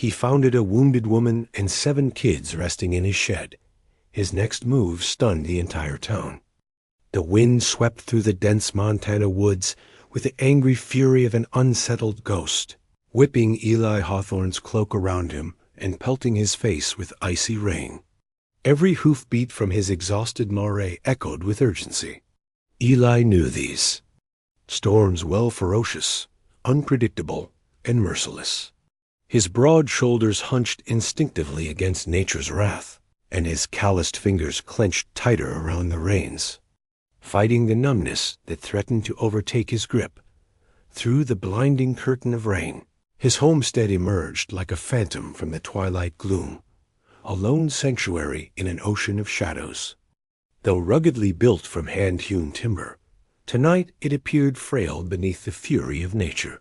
He founded a wounded woman and 7 kids resting in his shed. His next move stunned the entire town. The wind swept through the dense Montana woods with the angry fury of an unsettled ghost, whipping Eli Hawthorne's cloak around him and pelting his face with icy rain. Every hoofbeat from his exhausted mare echoed with urgency. Eli knew these storms well, ferocious, unpredictable, and merciless. His broad shoulders hunched instinctively against nature's wrath, and his calloused fingers clenched tighter around the reins, fighting the numbness that threatened to overtake his grip. Through the blinding curtain of rain, his homestead emerged like a phantom from the twilight gloom, a lone sanctuary in an ocean of shadows. Though ruggedly built from hand-hewn timber, tonight it appeared frail beneath the fury of nature.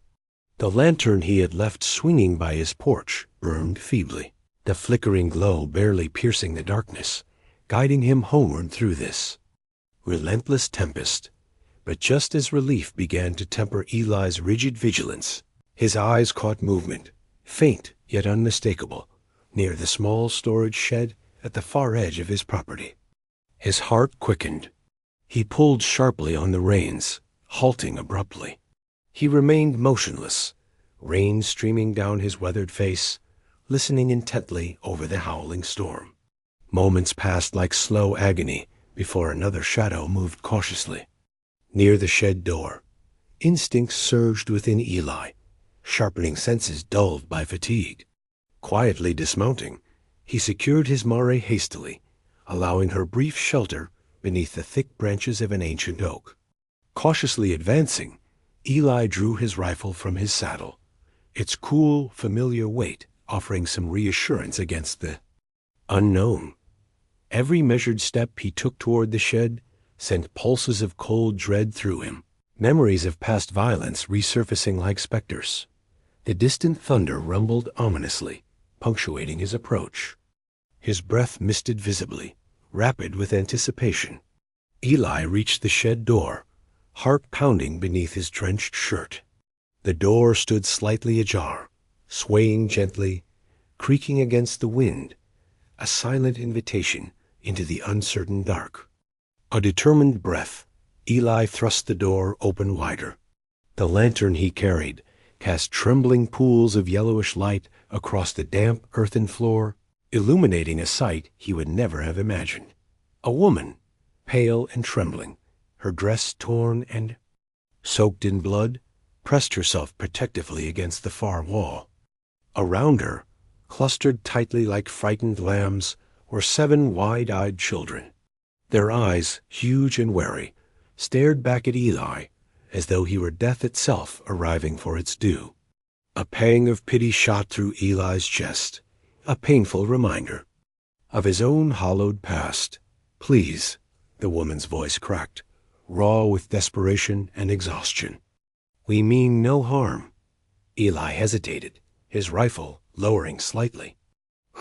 The lantern he had left swinging by his porch burned feebly, the flickering glow barely piercing the darkness, guiding him homeward through this relentless tempest. But just as relief began to temper Eli's rigid vigilance, his eyes caught movement, faint yet unmistakable, near the small storage shed at the far edge of his property. His heart quickened. He pulled sharply on the reins, halting abruptly. He remained motionless, rain streaming down his weathered face, listening intently over the howling storm. Moments passed like slow agony before another shadow moved cautiously. Near the shed door, instincts surged within Eli, sharpening senses dulled by fatigue. Quietly dismounting, he secured his mare hastily, allowing her brief shelter beneath the thick branches of an ancient oak. Cautiously advancing, Eli drew his rifle from his saddle, its cool, familiar weight offering some reassurance against the unknown. Every measured step he took toward the shed sent pulses of cold dread through him, memories of past violence resurfacing like specters. The distant thunder rumbled ominously, punctuating his approach. His breath misted visibly, rapid with anticipation. Eli reached the shed door, heart pounding beneath his drenched shirt. The door stood slightly ajar, swaying gently, creaking against the wind, a silent invitation into the uncertain dark. A determined breath, Eli thrust the door open wider. The lantern he carried cast trembling pools of yellowish light across the damp earthen floor, illuminating a sight he would never have imagined. A woman, pale and trembling, her dress torn and soaked in blood, pressed herself protectively against the far wall. Around her, clustered tightly like frightened lambs, were 7 wide-eyed children. Their eyes, huge and wary, stared back at Eli as though he were death itself arriving for its due. A pang of pity shot through Eli's chest, a painful reminder of his own hollowed past. "Please," the woman's voice cracked, raw with desperation and exhaustion. "We mean no harm." Eli hesitated, his rifle lowering slightly.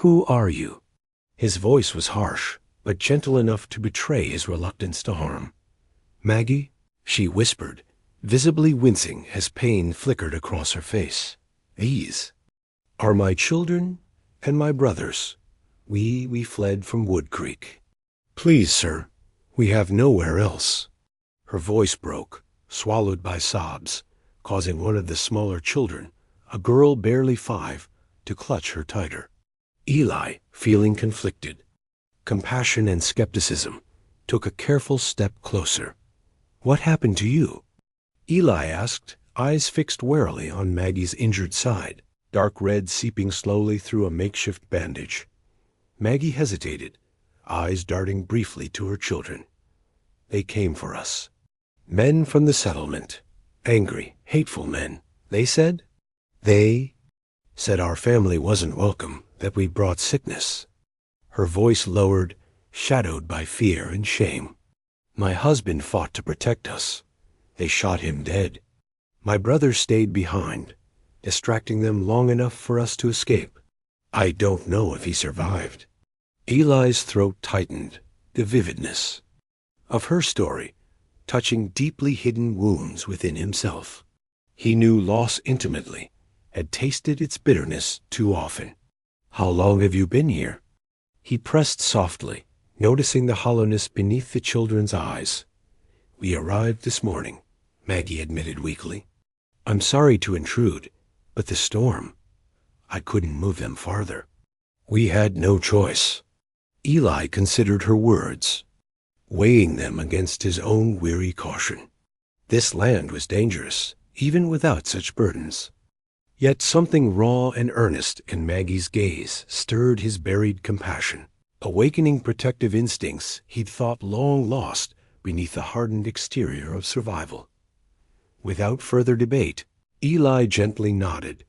"Who are you?" His voice was harsh, but gentle enough to betray his reluctance to harm. "Maggie," she whispered, visibly wincing as pain flickered across her face. "These are my children and my brothers. We fled from Wood Creek. Please, sir, we have nowhere else." Her voice broke, swallowed by sobs, causing one of the smaller children, a girl barely 5, to clutch her tighter. Eli, feeling conflicted, compassion and skepticism, took a careful step closer. "What happened to you?" Eli asked, eyes fixed warily on Maggie's injured side, dark red seeping slowly through a makeshift bandage. Maggie hesitated, eyes darting briefly to her children. "They came for us. Men from the settlement. Angry, hateful men, they said. They said our family wasn't welcome, that we brought sickness." Her voice lowered, shadowed by fear and shame. "My husband fought to protect us. They shot him dead. My brother stayed behind, distracting them long enough for us to escape. I don't know if he survived." Eli's throat tightened, the vividness of her story touching deeply hidden wounds within himself. He knew loss intimately, had tasted its bitterness too often. "How long have you been here?" He pressed softly, noticing the hollowness beneath the children's eyes. "We arrived this morning," Maggie admitted weakly. "I'm sorry to intrude, but the storm, I couldn't move them farther." "We had no choice." Eli considered her words, weighing them against his own weary caution. This land was dangerous, even without such burdens. Yet something raw and earnest in Maggie's gaze stirred his buried compassion, awakening protective instincts he'd thought long lost beneath the hardened exterior of survival. Without further debate, Eli gently nodded,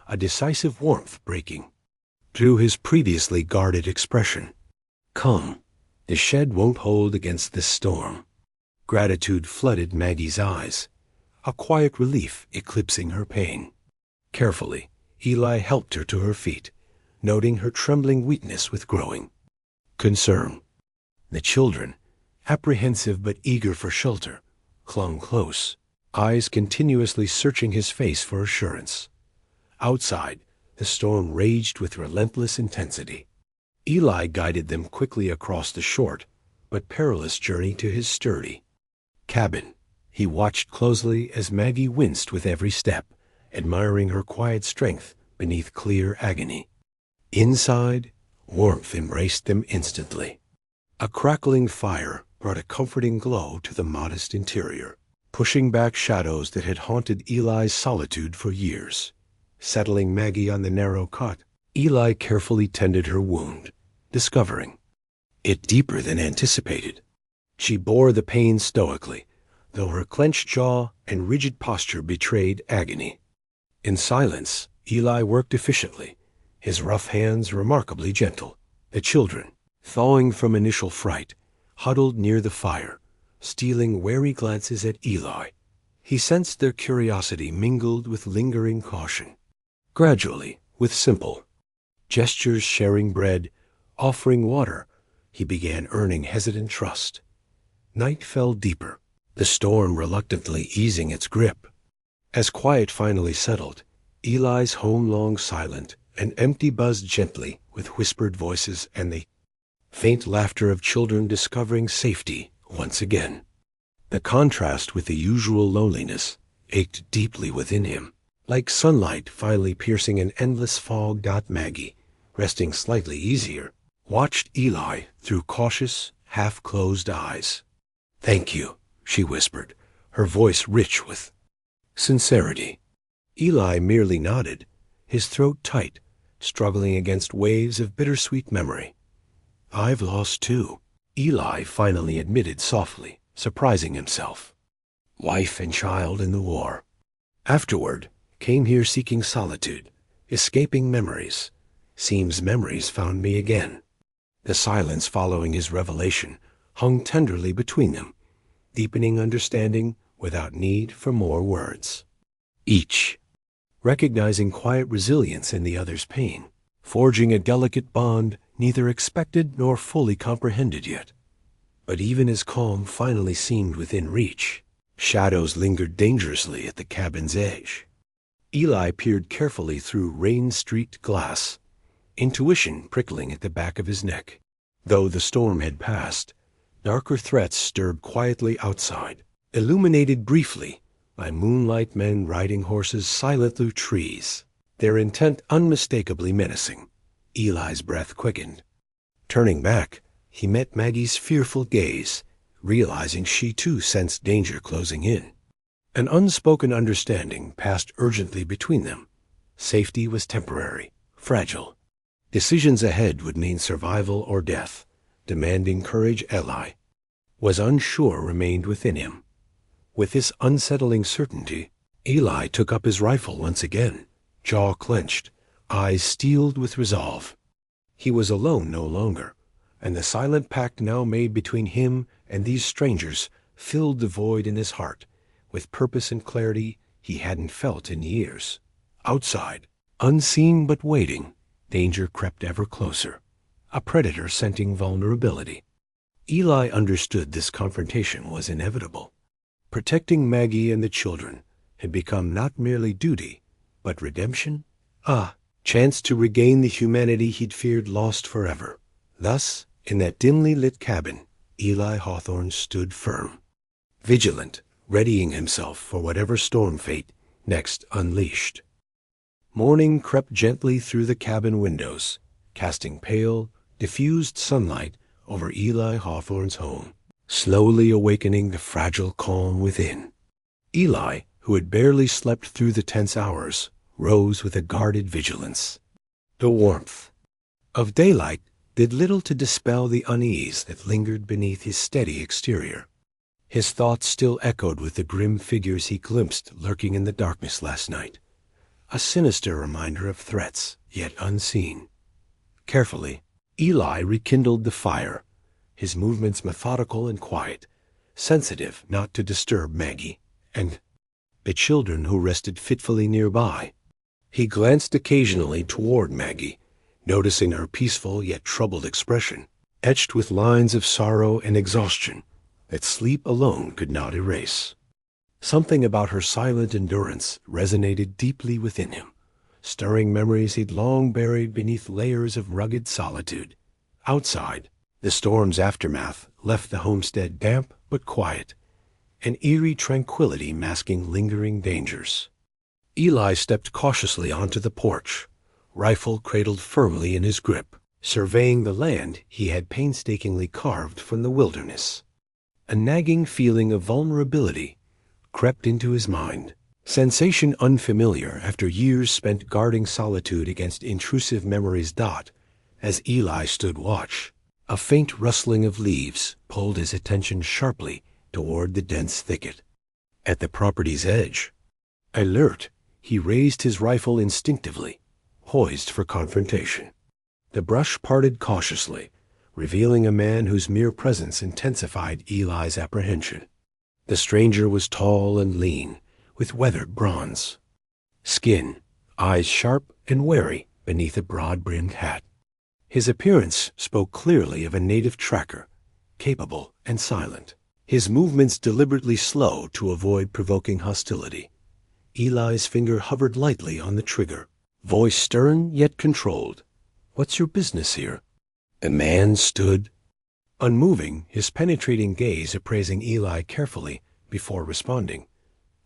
a decisive warmth breaking through his previously guarded expression. "Come, the shed won't hold against this storm." Gratitude flooded Maggie's eyes, a quiet relief eclipsing her pain. Carefully, Eli helped her to her feet, noting her trembling weakness with growing concern. The children, apprehensive but eager for shelter, clung close, eyes continuously searching his face for assurance. Outside, the storm raged with relentless intensity. Eli guided them quickly across the short but perilous journey to his sturdy cabin. He watched closely as Maggie winced with every step, admiring her quiet strength beneath clear agony. Inside, warmth embraced them instantly. A crackling fire brought a comforting glow to the modest interior, pushing back shadows that had haunted Eli's solitude for years. Settling Maggie on the narrow cot, Eli carefully tended her wound, discovering it deeper than anticipated. She bore the pain stoically, though her clenched jaw and rigid posture betrayed agony. In silence, Eli worked efficiently, his rough hands remarkably gentle. The children, thawing from initial fright, huddled near the fire, stealing wary glances at Eli. He sensed their curiosity mingled with lingering caution. Gradually, with simple gestures, sharing bread, offering water, he began earning hesitant trust. Night fell deeper, the storm reluctantly easing its grip. As quiet finally settled, Eli's home long silent, and empty buzzed gently with whispered voices and the faint laughter of children discovering safety once again. The contrast with the usual loneliness ached deeply within him, like sunlight finally piercing an endless fog. Maggie, resting slightly easier, watched Eli through cautious, half-closed eyes. "Thank you," she whispered, her voice rich with sincerity. Eli merely nodded, his throat tight, struggling against waves of bittersweet memory. "I've lost too," Eli finally admitted softly, surprising himself. "Wife and child in the war. Afterward, came here seeking solitude, escaping memories. Seems memories found me again." The silence following his revelation hung tenderly between them, deepening understanding without need for more words. Each recognizing quiet resilience in the other's pain, forging a delicate bond neither expected nor fully comprehended yet. But even as calm finally seemed within reach, shadows lingered dangerously at the cabin's edge. Eli peered carefully through rain-streaked glass, intuition prickling at the back of his neck. Though the storm had passed, darker threats stirred quietly outside, illuminated briefly by moonlight men riding horses silent through trees, their intent unmistakably menacing. Eli's breath quickened. Turning back, he met Maggie's fearful gaze, realizing she too sensed danger closing in. An unspoken understanding passed urgently between them. Safety was temporary, fragile. Decisions ahead would mean survival or death, demanding courage. Eli was unsure remained within him. With this unsettling certainty, Eli took up his rifle once again, jaw clenched, eyes steeled with resolve. He was alone no longer, and the silent pact now made between him and these strangers filled the void in his heart with purpose and clarity he hadn't felt in years. Outside, unseen but waiting, danger crept ever closer, a predator scenting vulnerability. Eli understood this confrontation was inevitable. Protecting Maggie and the children had become not merely duty, But redemption? Ah, chance to regain the humanity he'd feared lost forever. Thus, in that dimly lit cabin, Eli Hawthorne stood firm, vigilant, readying himself for whatever storm fate next unleashed. Morning crept gently through the cabin windows, casting pale, diffused sunlight over Eli Hawthorne's home, slowly awakening the fragile calm within. Eli, who had barely slept through the tense hours, rose with a guarded vigilance. The warmth of daylight did little to dispel the unease that lingered beneath his steady exterior. His thoughts still echoed with the grim figures he glimpsed lurking in the darkness last night, a sinister reminder of threats yet unseen. Carefully, Eli rekindled the fire, his movements methodical and quiet, sensitive not to disturb Maggie and the children who rested fitfully nearby. He glanced occasionally toward Maggie, noticing her peaceful yet troubled expression, etched with lines of sorrow and exhaustion that sleep alone could not erase. Something about her silent endurance resonated deeply within him, stirring memories he'd long buried beneath layers of rugged solitude. Outside, the storm's aftermath left the homestead damp but quiet, an eerie tranquility masking lingering dangers. Eli stepped cautiously onto the porch, rifle cradled firmly in his grip, surveying the land he had painstakingly carved from the wilderness. A nagging feeling of vulnerability crept into his mind, sensation unfamiliar after years spent guarding solitude against intrusive memories. As Eli stood watch, a faint rustling of leaves pulled his attention sharply toward the dense thicket. At the property's edge, alert, he raised his rifle instinctively, poised for confrontation. The brush parted cautiously, revealing a man whose mere presence intensified Eli's apprehension. The stranger was tall and lean, with weathered bronze skin, eyes sharp and wary beneath a broad-brimmed hat. His appearance spoke clearly of a native tracker, capable and silent, his movements deliberately slow to avoid provoking hostility. Eli's finger hovered lightly on the trigger, voice stern yet controlled. "What's your business here?" The man stood, unmoving, his penetrating gaze appraising Eli carefully before responding.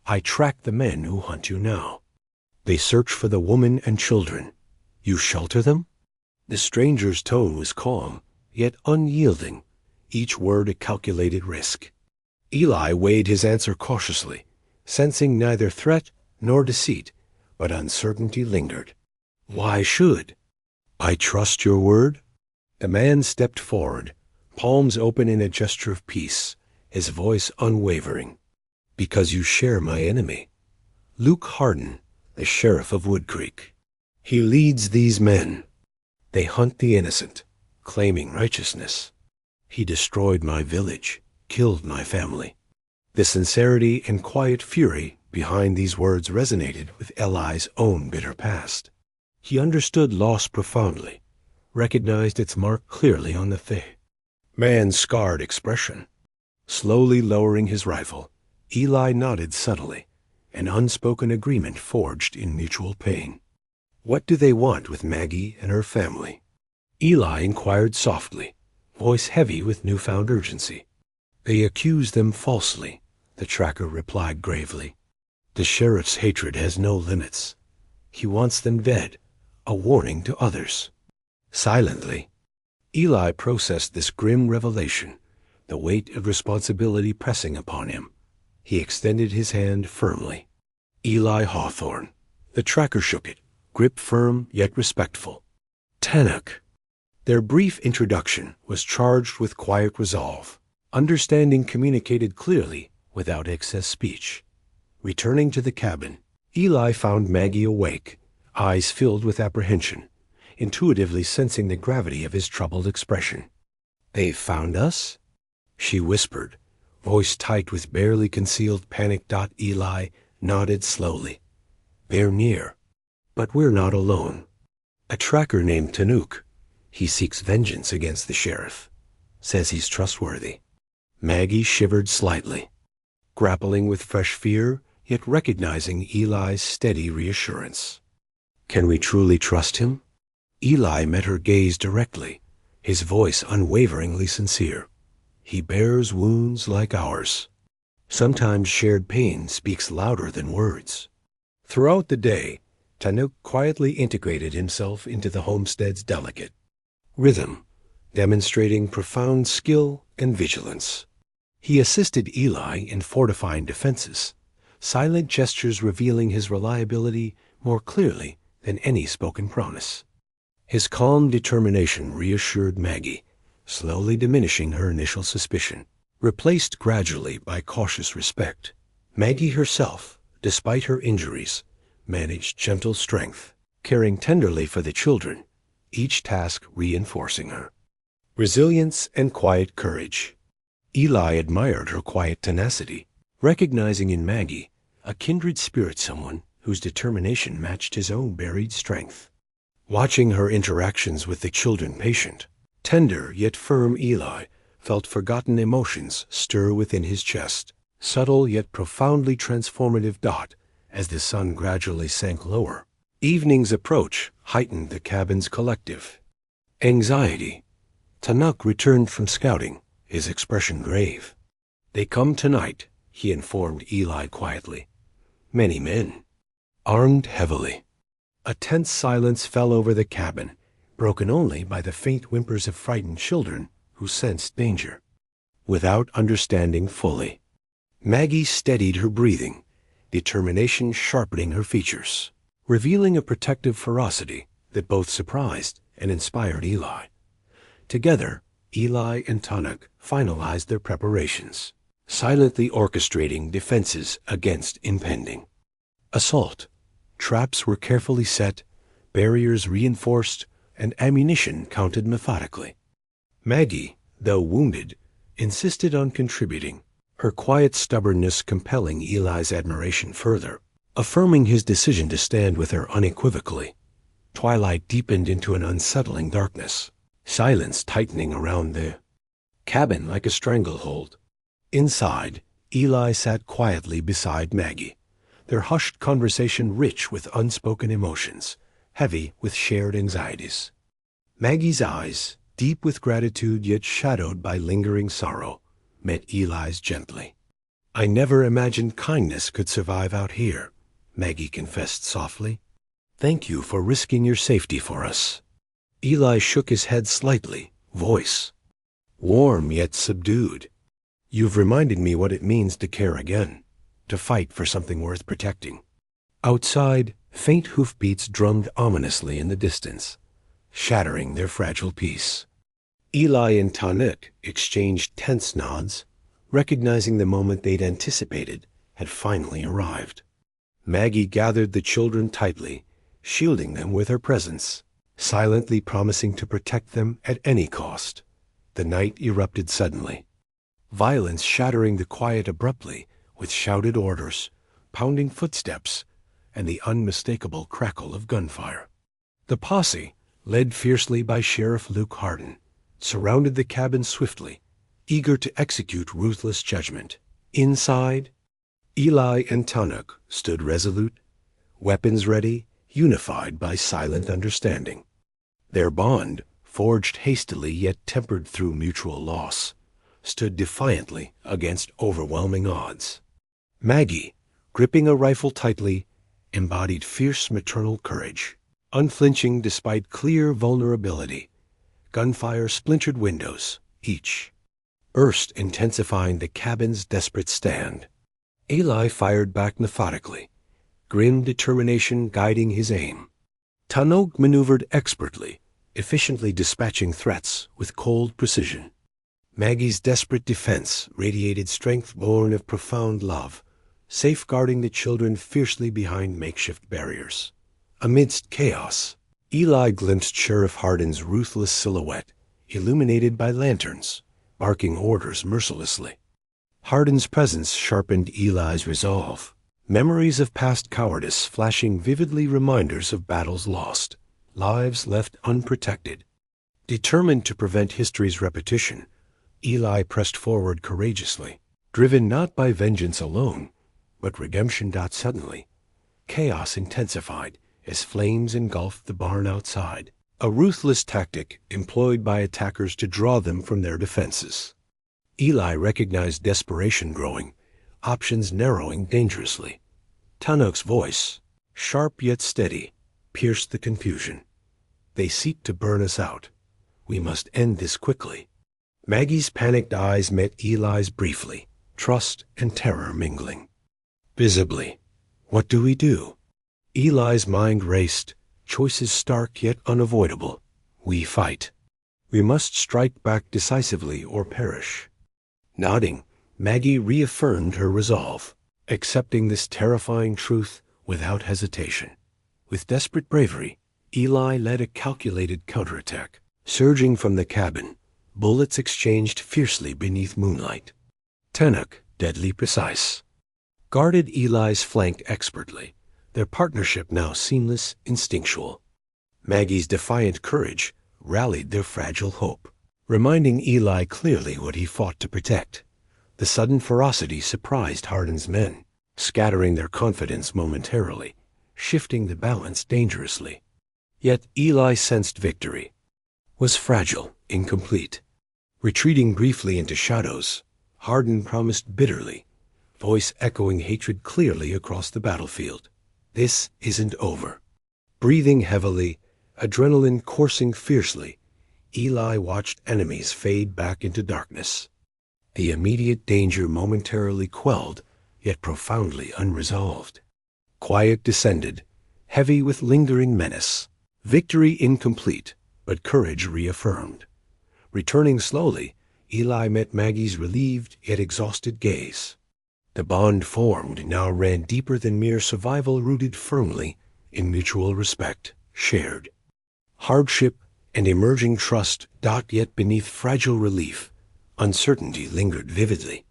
"I track the men who hunt you now. They search for the woman and children. You shelter them?" The stranger's tone was calm, yet unyielding, each word a calculated risk. Eli weighed his answer cautiously, sensing neither threat nor deceit, but uncertainty lingered. "Why should I trust your word?" The man stepped forward, palms open in a gesture of peace, his voice unwavering. "Because you share my enemy, Luke Hardin, the sheriff of Wood Creek. He leads these men. They hunt the innocent, claiming righteousness. He destroyed my village, killed my family." The sincerity and quiet fury behind these words resonated with Eli's own bitter past. He understood loss profoundly, recognized its mark clearly on the man's scarred expression. Slowly lowering his rifle, Eli nodded subtly, an unspoken agreement forged in mutual pain. "What do they want with Maggie and her family?" Eli inquired softly, voice heavy with newfound urgency. "They accuse them falsely," the tracker replied gravely. "The sheriff's hatred has no limits. He wants them dead, a warning to others." Silently, Eli processed this grim revelation, the weight of responsibility pressing upon him. He extended his hand firmly. "Eli Hawthorne." The tracker shook it, grip firm yet respectful. "Tannock." Their brief introduction was charged with quiet resolve. Understanding communicated clearly without excess speech. Returning to the cabin, Eli found Maggie awake, eyes filled with apprehension, intuitively sensing the gravity of his troubled expression. "They've found us?" she whispered, voice tight with barely concealed panic. Eli nodded slowly. "They're near, but we're not alone. A tracker named Tannock. He seeks vengeance against the sheriff. Says he's trustworthy." Maggie shivered slightly. Grappling with fresh fear, yet recognizing Eli's steady reassurance. "Can we truly trust him?" Eli met her gaze directly, his voice unwaveringly sincere. "He bears wounds like ours. Sometimes shared pain speaks louder than words." Throughout the day, Tanuk quietly integrated himself into the homestead's delicate rhythm, demonstrating profound skill and vigilance. He assisted Eli in fortifying defenses, silent gestures revealing his reliability more clearly than any spoken promise. His calm determination reassured Maggie, slowly diminishing her initial suspicion, replaced gradually by cautious respect. Maggie herself, despite her injuries, managed gentle strength, caring tenderly for the children, each task reinforcing her resilience and quiet courage. Eli admired her quiet tenacity, recognizing in Maggie a kindred spirit, someone whose determination matched his own buried strength. Watching her interactions with the children, patient, tender yet firm Eli felt forgotten emotions stir within his chest, subtle yet profoundly transformative dot as the sun gradually sank lower. Evening's approach heightened the cabin's collective anxiety. Tanuk returned from scouting, his expression grave. "They come tonight," he informed Eli quietly. "Many men, armed heavily." A tense silence fell over the cabin, broken only by the faint whimpers of frightened children who sensed danger. Without understanding fully, Maggie steadied her breathing, determination sharpening her features, revealing a protective ferocity that both surprised and inspired Eli. Together, Eli and Tanuk finalized their preparations, silently orchestrating defenses against impending assault. Traps were carefully set, barriers reinforced, and ammunition counted methodically. Maggie, though wounded, insisted on contributing, her quiet stubbornness compelling Eli's admiration further, affirming his decision to stand with her unequivocally. Twilight deepened into an unsettling darkness, silence tightening around the cabin like a stranglehold. Inside, Eli sat quietly beside Maggie, their hushed conversation rich with unspoken emotions, heavy with shared anxieties. Maggie's eyes, deep with gratitude yet shadowed by lingering sorrow, met Eli's gently. "I never imagined kindness could survive out here," Maggie confessed softly. "Thank you for risking your safety for us." Eli shook his head slightly, voice warm yet subdued. "You've reminded me what it means to care again, to fight for something worth protecting." Outside, faint hoofbeats drummed ominously in the distance, shattering their fragile peace. Eli and Tanuk exchanged tense nods, recognizing the moment they'd anticipated had finally arrived. Maggie gathered the children tightly, shielding them with her presence, silently promising to protect them at any cost. The night erupted suddenly, violence shattering the quiet abruptly with shouted orders, pounding footsteps, and the unmistakable crackle of gunfire. The posse, led fiercely by Sheriff Luke Hardin, surrounded the cabin swiftly, eager to execute ruthless judgment. Inside, Eli and Tanuk stood resolute, weapons ready, unified by silent understanding. Their bond, forged hastily yet tempered through mutual loss, stood defiantly against overwhelming odds. Maggie, gripping a rifle tightly, embodied fierce maternal courage, unflinching despite clear vulnerability. Gunfire splintered windows, each burst intensifying the cabin's desperate stand. Eli fired back methodically, grim determination guiding his aim. Tanuk maneuvered expertly, efficiently dispatching threats with cold precision. Maggie's desperate defense radiated strength born of profound love, safeguarding the children fiercely behind makeshift barriers. Amidst chaos, Eli glimpsed Sheriff Hardin's ruthless silhouette, illuminated by lanterns, barking orders mercilessly. Hardin's presence sharpened Eli's resolve, memories of past cowardice flashing vividly reminders of battles lost, lives left unprotected. Determined to prevent history's repetition, Eli pressed forward courageously, driven not by vengeance alone, but redemption. Suddenly, chaos intensified as flames engulfed the barn outside, a ruthless tactic employed by attackers to draw them from their defenses. Eli recognized desperation growing, options narrowing dangerously. Tanuk's voice, sharp yet steady, pierced the confusion. They seek to burn us out. We must end this quickly. Maggie's panicked eyes met Eli's briefly, trust and terror mingling. Visibly, what do we do? Eli's mind raced, choices stark yet unavoidable. We fight. We must strike back decisively or perish. Nodding, Maggie reaffirmed her resolve, accepting this terrifying truth without hesitation. With desperate bravery, Eli led a calculated counterattack. Surging from the cabin, bullets exchanged fiercely beneath moonlight. Tanuk, deadly precise, guarded Eli's flank expertly, their partnership now seamless, instinctual. Maggie's defiant courage rallied their fragile hope, reminding Eli clearly what he fought to protect. The sudden ferocity surprised Hardin's men, scattering their confidence momentarily, shifting the balance dangerously. Yet Eli sensed victory was fragile, incomplete. Retreating briefly into shadows, Hardin promised bitterly, voice echoing hatred clearly across the battlefield. This isn't over. Breathing heavily, adrenaline coursing fiercely, Eli watched enemies fade back into darkness. The immediate danger momentarily quelled, yet profoundly unresolved. Quiet descended, heavy with lingering menace. Victory incomplete, but courage reaffirmed. Returning slowly, Eli met Maggie's relieved yet exhausted gaze. The bond formed now ran deeper than mere survival, rooted firmly in mutual respect, shared hardship and emerging trust. Yet beneath fragile relief, uncertainty lingered vividly.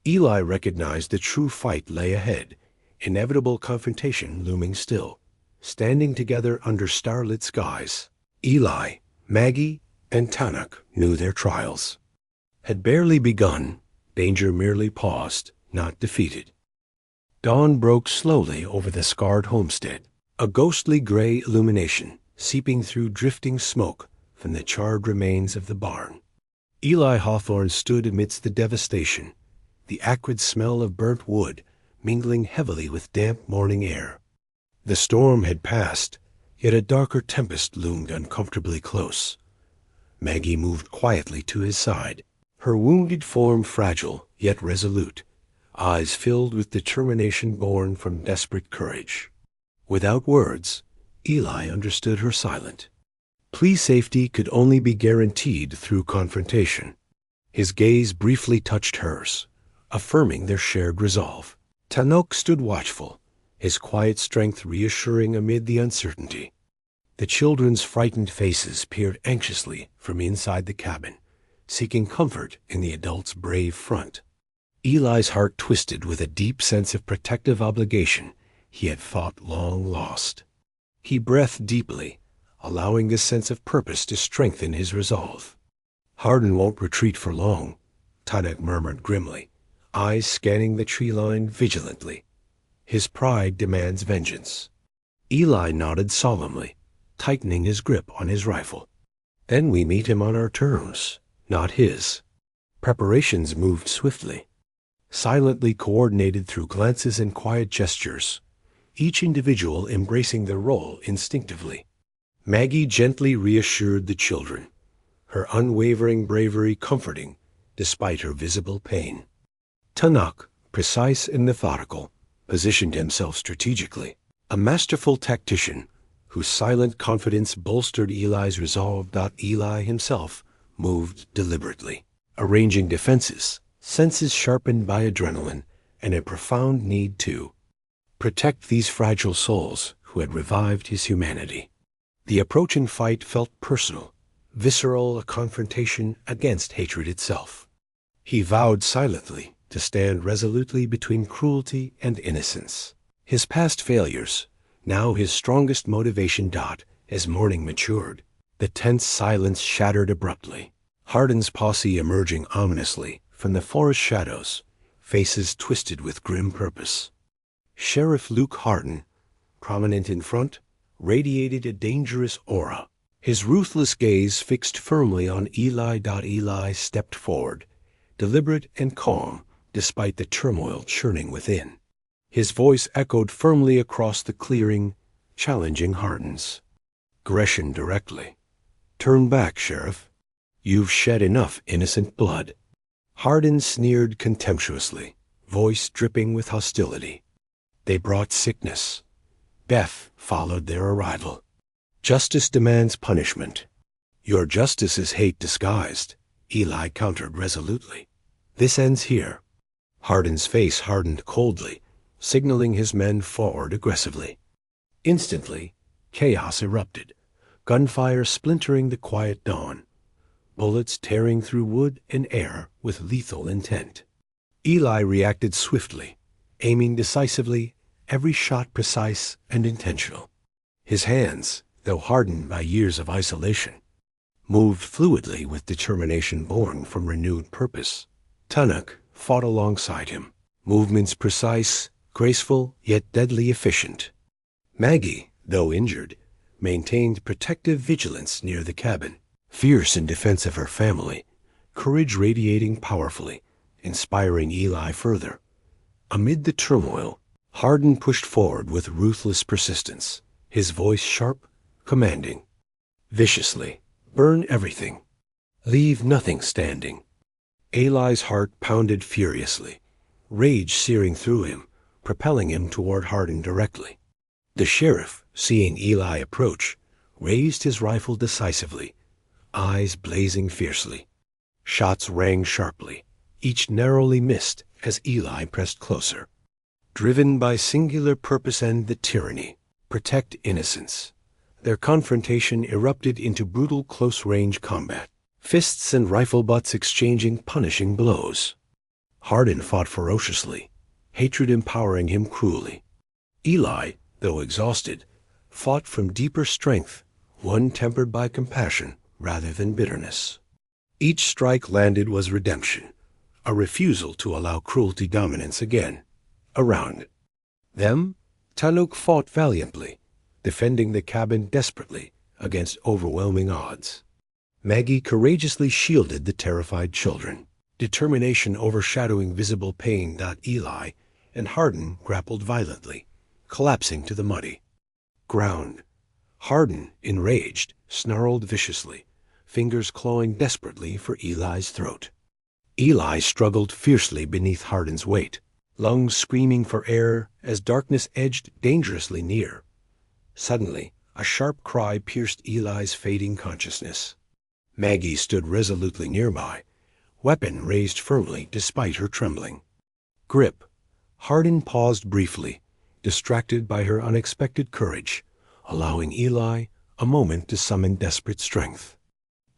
Eli recognized the true fight lay ahead, inevitable confrontation looming still. Standing together under starlit skies, Eli, Maggie, and Tanuk knew their trials had barely begun. Danger merely paused, not defeated. Dawn broke slowly over the scarred homestead, a ghostly gray illumination seeping through drifting smoke from the charred remains of the barn. Eli Hawthorne stood amidst the devastation, the acrid smell of burnt wood mingling heavily with damp morning air. The storm had passed, yet a darker tempest loomed uncomfortably close. Maggie moved quietly to his side, her wounded form fragile yet resolute, eyes filled with determination born from desperate courage. Without words, Eli understood her silent plea. Safety could only be guaranteed through confrontation. His gaze briefly touched hers, affirming their shared resolve. Tanuk stood watchful, his quiet strength reassuring amid the uncertainty. The children's frightened faces peered anxiously from inside the cabin, seeking comfort in the adult's brave front. Eli's heart twisted with a deep sense of protective obligation he had thought long lost. He breathed deeply, allowing this sense of purpose to strengthen his resolve. Hardin won't retreat for long, Tanuk murmured grimly, eyes scanning the tree line vigilantly. His pride demands vengeance. Eli nodded solemnly, tightening his grip on his rifle. Then we meet him on our terms, not his. Preparations moved swiftly, silently coordinated through glances and quiet gestures, each individual embracing their role instinctively. Maggie gently reassured the children, her unwavering bravery comforting despite her visible pain. Tanuk, precise and methodical, positioned himself strategically, a masterful tactician whose silent confidence bolstered Eli's resolve. Eli himself moved deliberately, arranging defenses, senses sharpened by adrenaline and a profound need to protect these fragile souls who had revived his humanity. The approaching fight felt personal, visceral, a confrontation against hatred itself. He vowed silently to stand resolutely between cruelty and innocence. His past failures, now his strongest motivation. As morning matured, the tense silence shattered abruptly. Hardin's posse emerging ominously from the forest shadows, faces twisted with grim purpose. Sheriff Luke Hardin, prominent in front, radiated a dangerous aura. His ruthless gaze fixed firmly on Eli. Eli stepped forward, deliberate and calm, despite the turmoil churning within. His voice echoed firmly across the clearing, challenging Hardin's. Aggression directly. "Turn back, Sheriff. You've shed enough innocent blood." Hardin sneered contemptuously, voice dripping with hostility. "They brought sickness. Death followed their arrival. Justice demands punishment." "Your justice is hate disguised," Eli countered resolutely. "This ends here." Hardin's face hardened coldly, signaling his men forward aggressively. Instantly, chaos erupted, gunfire splintering the quiet dawn, bullets tearing through wood and air with lethal intent. Eli reacted swiftly, aiming decisively, every shot precise and intentional. His hands, though hardened by years of isolation, moved fluidly with determination born from renewed purpose. Tunnock fought alongside him, movements precise, graceful, yet deadly efficient. Maggie, though injured, maintained protective vigilance near the cabin, fierce in defense of her family, courage radiating powerfully, inspiring Eli further. Amid the turmoil, Hardin pushed forward with ruthless persistence, his voice sharp, commanding. Viciously, "Burn everything. Leave nothing standing." Eli's heart pounded furiously, rage searing through him, propelling him toward Hardin directly. The sheriff, seeing Eli approach, raised his rifle decisively, eyes blazing fiercely. Shots rang sharply, each narrowly missed as Eli pressed closer. Driven by singular purpose and the tyranny, protect innocence, their confrontation erupted into brutal close-range combat, fists and rifle butts exchanging punishing blows. Hardin fought ferociously, hatred empowering him cruelly. Eli, though exhausted, fought from deeper strength, one tempered by compassion rather than bitterness. Each strike landed was redemption, a refusal to allow cruelty dominance again. Around them, Tunnock fought valiantly, defending the cabin desperately against overwhelming odds. Maggie courageously shielded the terrified children, determination overshadowing visible pain. Eli and Hardin grappled violently, collapsing to the muddy ground. Hardin, enraged, snarled viciously, fingers clawing desperately for Eli's throat. Eli struggled fiercely beneath Hardin's weight, lungs screaming for air as darkness edged dangerously near. Suddenly, a sharp cry pierced Eli's fading consciousness. Maggie stood resolutely nearby, weapon raised firmly despite her trembling. Grip. Hardin paused briefly, distracted by her unexpected courage, allowing Eli a moment to summon desperate strength.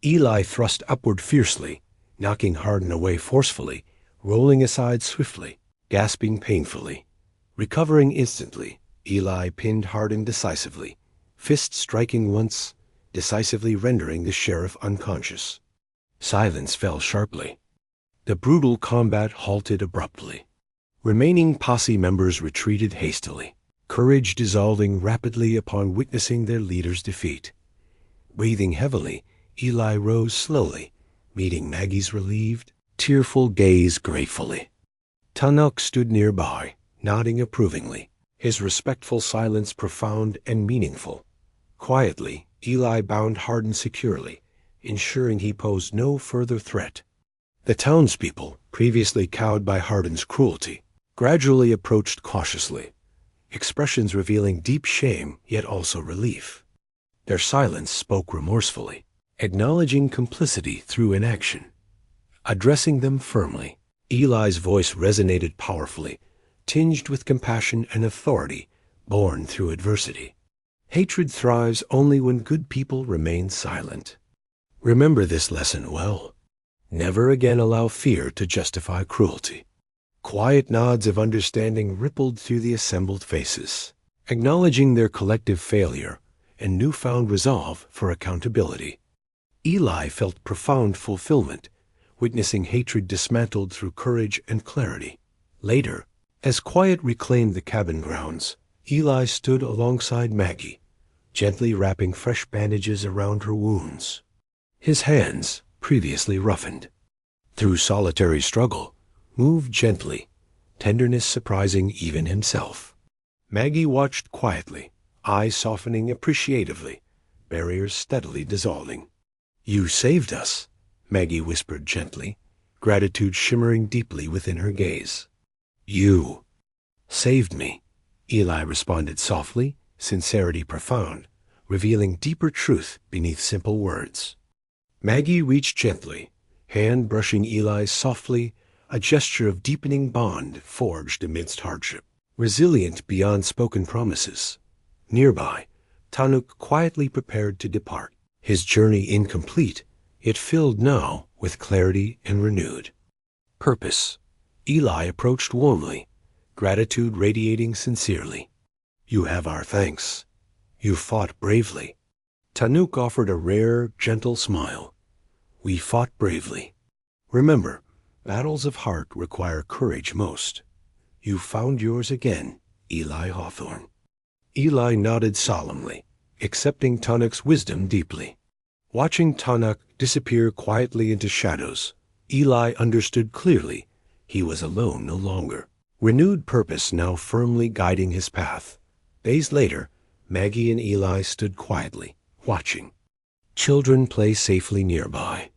Eli thrust upward fiercely, knocking Hardin away forcefully, rolling aside swiftly, gasping painfully. Recovering instantly, Eli pinned Hardin decisively, fist striking once, decisively rendering the sheriff unconscious. Silence fell sharply. The brutal combat halted abruptly. Remaining posse members retreated hastily, courage dissolving rapidly upon witnessing their leader's defeat. Breathing heavily, Eli rose slowly, meeting Maggie's relieved, tearful gaze gratefully. Tunnock stood nearby, nodding approvingly, his respectful silence profound and meaningful. Quietly, Eli bound Hardin securely, ensuring he posed no further threat. The townspeople, previously cowed by Hardin's cruelty, gradually approached cautiously, expressions revealing deep shame yet also relief. Their silence spoke remorsefully, acknowledging complicity through inaction. Addressing them firmly, Eli's voice resonated powerfully, tinged with compassion and authority born through adversity. Hatred thrives only when good people remain silent. Remember this lesson well. Never again allow fear to justify cruelty. Quiet nods of understanding rippled through the assembled faces, acknowledging their collective failure and newfound resolve for accountability. Eli felt profound fulfillment, witnessing hatred dismantled through courage and clarity. Later, As quiet reclaimed the cabin grounds, Eli stood alongside Maggie, gently wrapping fresh bandages around her wounds. His hands, previously roughened, through solitary struggle, moved gently, tenderness surprising even himself. Maggie watched quietly, eyes softening appreciatively, barriers steadily dissolving. "You saved us," Maggie whispered gently, gratitude shimmering deeply within her gaze. "You saved me," Eli responded softly, sincerity profound, revealing deeper truth beneath simple words. Maggie reached gently, hand brushing Eli's softly, a gesture of deepening bond forged amidst hardship. Resilient beyond spoken promises. Nearby, Tanuk quietly prepared to depart, his journey incomplete, yet filled now with clarity and renewed purpose. Eli approached warmly, gratitude radiating sincerely. "You have our thanks. You fought bravely." Tanuk offered a rare, gentle smile. "We fought bravely. Remember, battles of heart require courage most. You found yours again, Eli Hawthorne." Eli nodded solemnly, accepting Tanuk's wisdom deeply. Watching Tanuk disappear quietly into shadows, Eli understood clearly he was alone no longer. Renewed purpose now firmly guiding his path. Days later, Maggie and Eli stood quietly, watching. Children play safely nearby.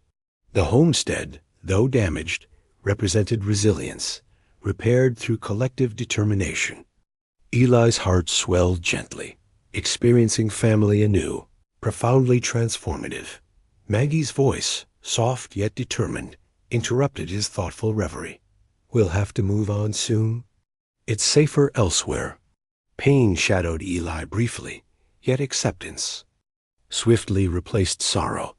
The homestead, though damaged, represented resilience, repaired through collective determination. Eli's heart swelled gently, experiencing family anew, profoundly transformative. Maggie's voice, soft yet determined, interrupted his thoughtful reverie. "We'll have to move on soon. It's safer elsewhere." Pain shadowed Eli briefly, yet acceptance swiftly replaced sorrow,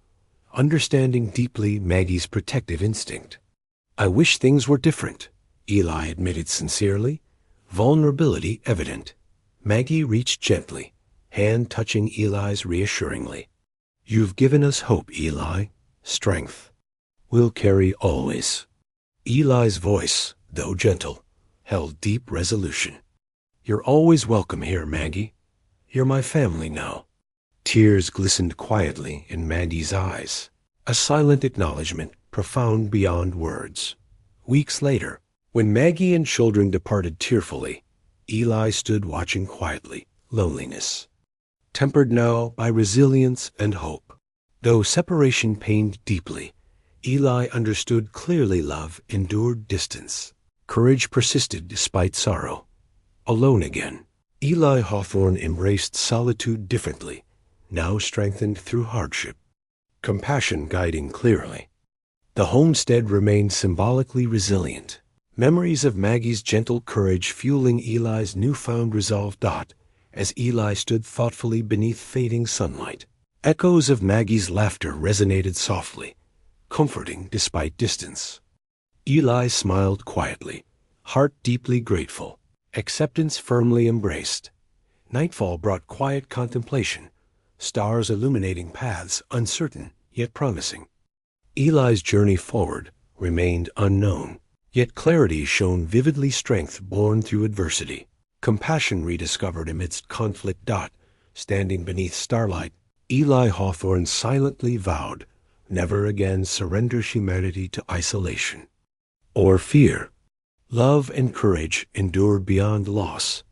understanding deeply Maggie's protective instinct. "I wish things were different," Eli admitted sincerely, vulnerability evident. Maggie reached gently, hand touching Eli's reassuringly. "You've given us hope, Eli, strength. We'll carry always." Eli's voice, though gentle, held deep resolution. "You're always welcome here, Maggie. You're my family now." Tears glistened quietly in Maggie's eyes, a silent acknowledgment profound beyond words. Weeks later, when Maggie and children departed tearfully, Eli stood watching quietly, loneliness tempered now by resilience and hope. Though separation pained deeply, Eli understood clearly love endured distance. Courage persisted despite sorrow. Alone again, Eli Hawthorne embraced solitude differently, now strengthened through hardship, compassion guiding clearly. The homestead remained symbolically resilient, memories of Maggie's gentle courage fueling Eli's newfound resolve. As Eli stood thoughtfully beneath fading sunlight, echoes of Maggie's laughter resonated softly, comforting despite distance. Eli smiled quietly, heart deeply grateful, acceptance firmly embraced. Nightfall brought quiet contemplation, stars illuminating paths uncertain yet promising. Eli's journey forward remained unknown, yet clarity shone vividly, strength born through adversity, compassion rediscovered amidst conflict. Standing beneath starlight, Eli Hawthorne silently vowed never again surrender humanity to isolation or fear. Love and courage endured beyond loss,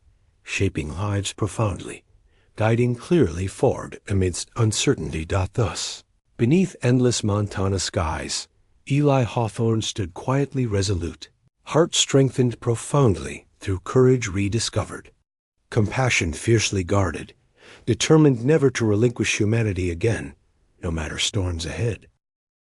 shaping lives profoundly, guiding clearly forward amidst uncertainty. Thus, beneath endless Montana skies, Eli Hawthorne stood quietly resolute, heart strengthened profoundly through courage rediscovered, compassion fiercely guarded, determined never to relinquish humanity again, no matter storms ahead.